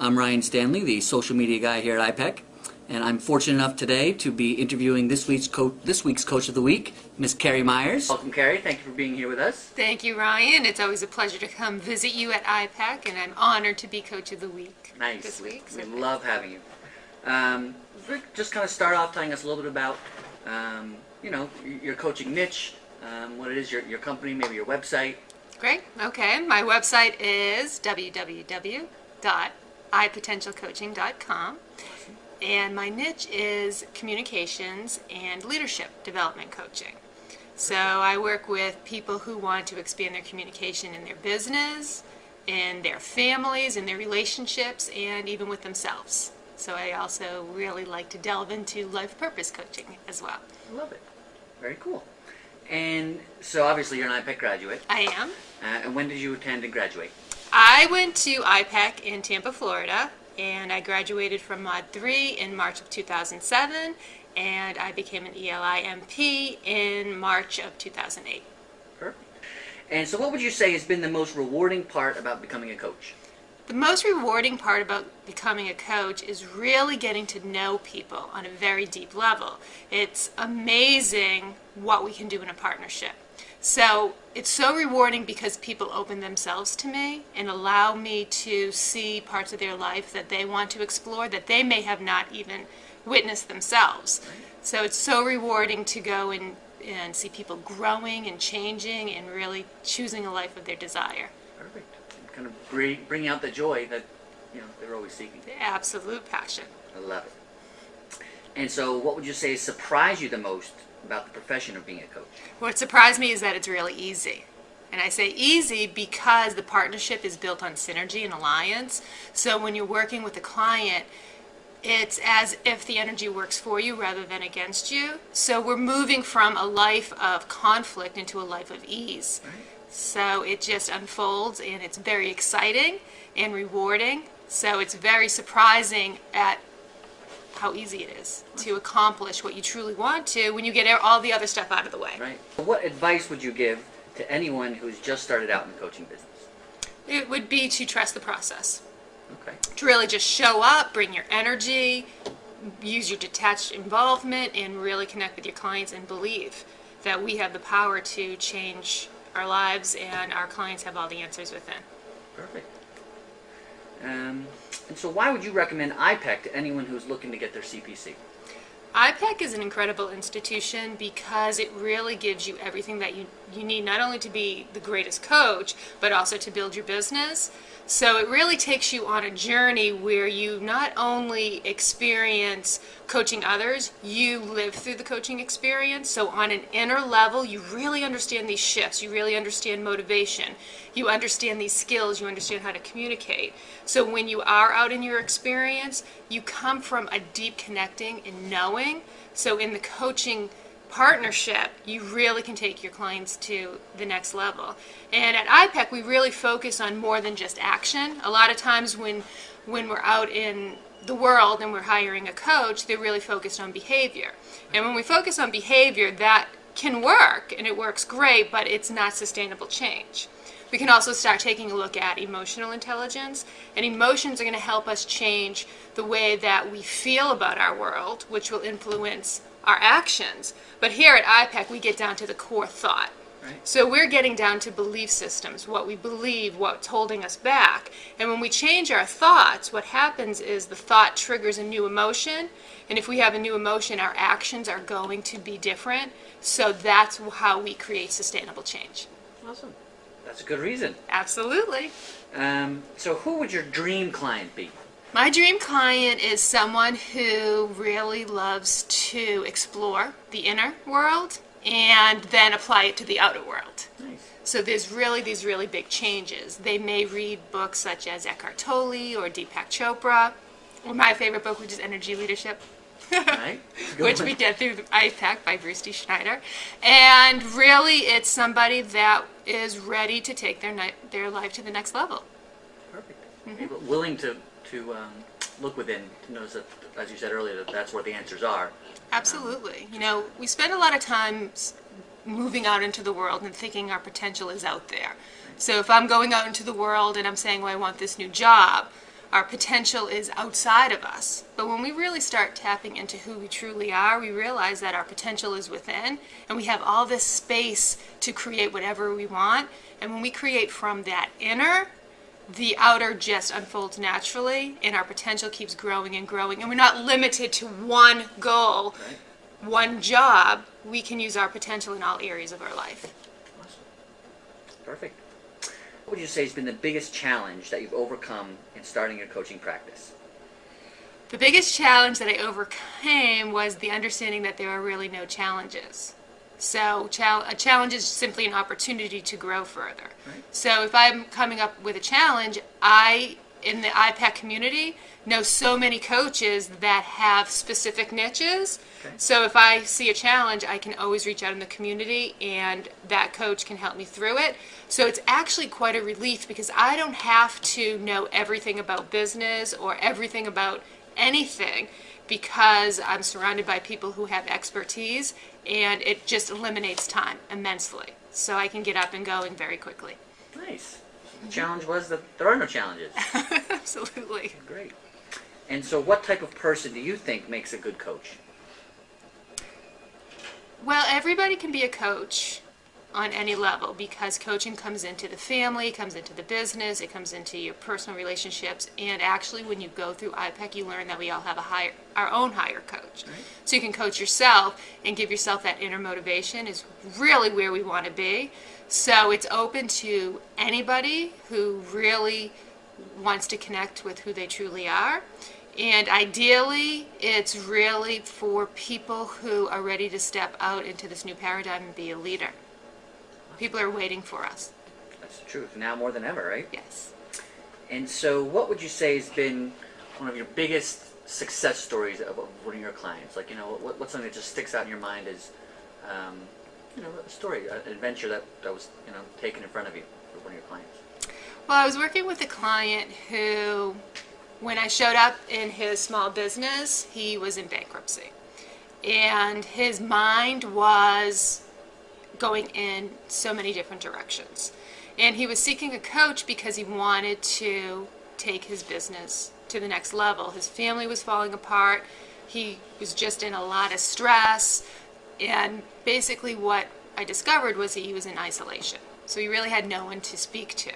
I'm Ryan Stanley, the social media guy here at iPEC, and I'm fortunate enough today to be interviewing this week's Coach of the Week, Miss Kerri Myers. Welcome, Kerri. Thank you for being here with us. Thank you, Ryan. It's always a pleasure to come visit you at iPEC, and I'm honored to be Coach of the Week this week. We love having you. Just kind of start off telling us a little bit about, your coaching niche, what it is, your company, maybe your website. Great. Okay. My website is www.ipotentialcoaching.com, and my niche is communications and leadership development coaching. So I work with people who want to expand their communication in their business, in their families, in their relationships, and even with themselves. So I also really like to delve into life purpose coaching as well. I love it. Very cool. And so obviously you're an iPEC graduate. I am. And when did you attend and graduate? I went to iPEC in Tampa, Florida, and I graduated from Mod 3 in March of 2007, and I became an ELI MP in March of 2008. Perfect. And so what would you say has been the most rewarding part about becoming a coach? The most rewarding part about becoming a coach is really getting to know people on a very deep level. It's amazing what we can do in a partnership. So it's so rewarding because people open themselves to me and allow me to see parts of their life that they want to explore that they may have not even witnessed themselves. So it's so rewarding to go and see people growing and changing and really choosing a life of their desire. Perfect. Kind of bring out the joy that they're always seeking. The absolute passion. I love it. And so what would you say surprised you the most about the profession of being a coach? What surprised me is that it's really easy. And I say easy because the partnership is built on synergy and alliance. So when you're working with a client, it's as if the energy works for you rather than against you. So we're moving from a life of conflict into a life of ease. Right. So it just unfolds, and it's very exciting and rewarding. So it's very surprising at how easy it is to accomplish what you truly want to when you get all the other stuff out of the way. Right. What advice would you give to anyone who's just started out in the coaching business? It would be to trust the process. Okay. To really just show up, bring your energy, use your detached involvement, and really connect with your clients and believe that we have the power to change our lives, and our clients have all the answers within. Perfect. And so why would you recommend iPEC to anyone who's looking to get their CPC? iPEC is an incredible institution because it really gives you everything that you need, not only to be the greatest coach, but also to build your business. So it really takes you on a journey where you not only experience coaching others, you live through the coaching experience. So on an inner level, you really understand these shifts. You really understand motivation. You understand these skills. You understand how to communicate. So when you are out in your experience, you come from a deep connecting and knowing. So in the coaching partnership, you really can take your clients to the next level. And at iPEC, we really focus on more than just action. A lot of times when we're out in the world and we're hiring a coach, they're really focused on behavior. And when we focus on behavior, that can work, and it works great, but it's not sustainable change. We can also start taking a look at emotional intelligence, and emotions are going to help us change the way that we feel about our world, which will influence our actions. But here at iPEC, we get down to the core thought. Right. So we're getting down to belief systems, what we believe, what's holding us back. And when we change our thoughts, what happens is the thought triggers a new emotion. And if we have a new emotion, our actions are going to be different. So that's how we create sustainable change. Awesome. That's a good reason. Absolutely. So who would your dream client be? My dream client is someone who really loves to explore the inner world and then apply it to the outer world. Nice. So there's really these really big changes. They may read books such as Eckhart Tolle or Deepak Chopra, or my favorite book, which is Energy Leadership, Right. which we did through iPEC by Bruce D. Schneider. And really, it's somebody that is ready to take their life to the next level. Perfect. Mm-hmm. Willing to look within to notice that, as you said earlier, that's where the answers are. Absolutely. We spend a lot of time moving out into the world and thinking our potential is out there. So if I'm going out into the world and I'm saying, well, I want this new job, our potential is outside of us. But when we really start tapping into who we truly are, we realize that our potential is within, and we have all this space to create whatever we want. And when we create from that inner, the outer just unfolds naturally, and our potential keeps growing and growing. And we're not limited to one goal, one job. We can use our potential in all areas of our life. Awesome. Perfect. What would you say has been the biggest challenge that you've overcome in starting your coaching practice? The biggest challenge that I overcame was the understanding that there are really no challenges. So a challenge is simply an opportunity to grow further. Right. So if I'm coming up with a challenge, in the iPEC community, know so many coaches that have specific niches. Okay. So if I see a challenge, I can always reach out in the community, and that coach can help me through it. So it's actually quite a relief, because I don't have to know everything about business or everything about anything, because I'm surrounded by people who have expertise, and it just eliminates time immensely. So I can get up and going very quickly. Nice. The challenge was that there are no challenges. Absolutely. Great. And so what type of person do you think makes a good coach? Well, everybody can be a coach on any level, because coaching comes into the family, comes into the business, it comes into your personal relationships, and actually when you go through iPEC, you learn that we all have our own higher coach. Right. So you can coach yourself and give yourself that inner motivation is really where we want to be. So it's open to anybody who really wants to connect with who they truly are. And ideally, it's really for people who are ready to step out into this new paradigm and be a leader. People are waiting for us. That's the truth. Now more than ever, right? Yes. And so what would you say has been one of your biggest success stories of one of your clients? Like, what's something that just sticks out in your mind as, a story, an adventure that was, taken in front of you for one of your clients? Well, I was working with a client who, when I showed up in his small business, he was in bankruptcy. And his mind was going in so many different directions. And he was seeking a coach because he wanted to take his business to the next level. His family was falling apart. He was just in a lot of stress. And basically what I discovered was he was in isolation. So he really had no one to speak to.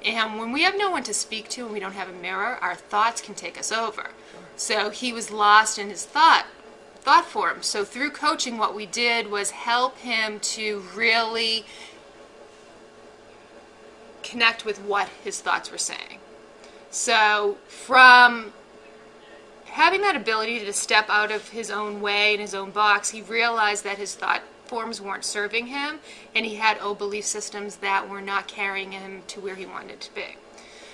And when we have no one to speak to and we don't have a mirror, our thoughts can take us over. So he was lost in his thought form. So through coaching, what we did was help him to really connect with what his thoughts were saying. So from having that ability to step out of his own way and his own box, he realized that his thought forms weren't serving him, and he had old belief systems that were not carrying him to where he wanted to be.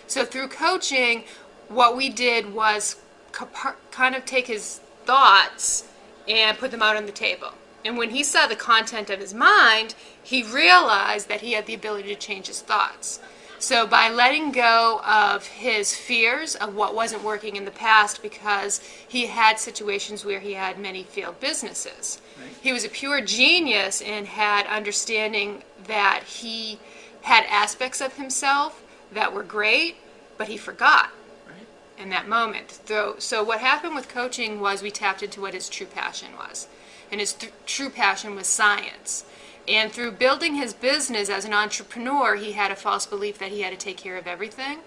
So through coaching, what we did was kind of take his thoughts and put them out on the table. And when he saw the content of his mind, he realized that he had the ability to change his thoughts. So by letting go of his fears of what wasn't working in the past, because he had situations where he had many failed businesses. Right. He was a pure genius and had understanding that he had aspects of himself that were great, but he forgot in that moment. So what happened with coaching was we tapped into what his true passion was. And his true passion was science. And through building his business as an entrepreneur, he had a false belief that he had to take care of everything.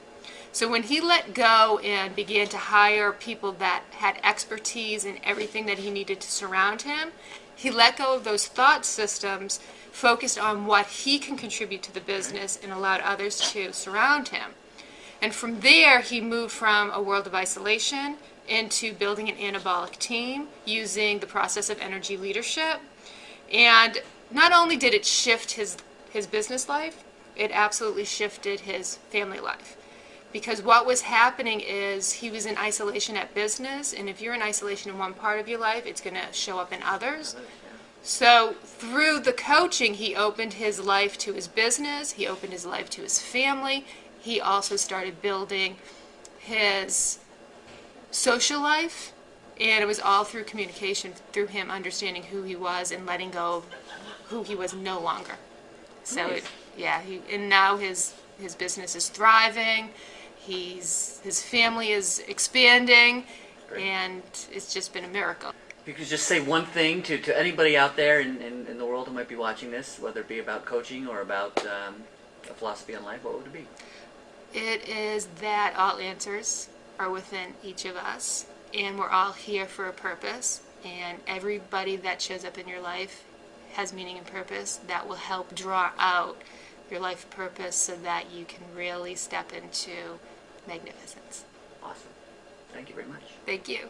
So when he let go and began to hire people that had expertise in everything that he needed to surround him, he let go of those thought systems, focused on what he can contribute to the business, and allowed others to surround him. And from there, he moved from a world of isolation into building an anabolic team using the process of energy leadership. And not only did it shift his business life, it absolutely shifted his family life. Because what was happening is he was in isolation at business, and if you're in isolation in one part of your life, it's going to show up in others. So through the coaching, he opened his life to his business, he opened his life to his family. He also started building his social life, and it was all through communication, through him understanding who he was and letting go of who he was no longer. So nice. And now his business is thriving. His family is expanding, Great. and it's just been a miracle. If you could just say one thing to anybody out there in the world who might be watching this, whether it be about coaching or about a philosophy on life, what would it be? It is that all answers are within each of us, and we're all here for a purpose, and everybody that shows up in your life has meaning and purpose that will help draw out your life purpose so that you can really step into magnificence. Awesome. Thank you very much. Thank you.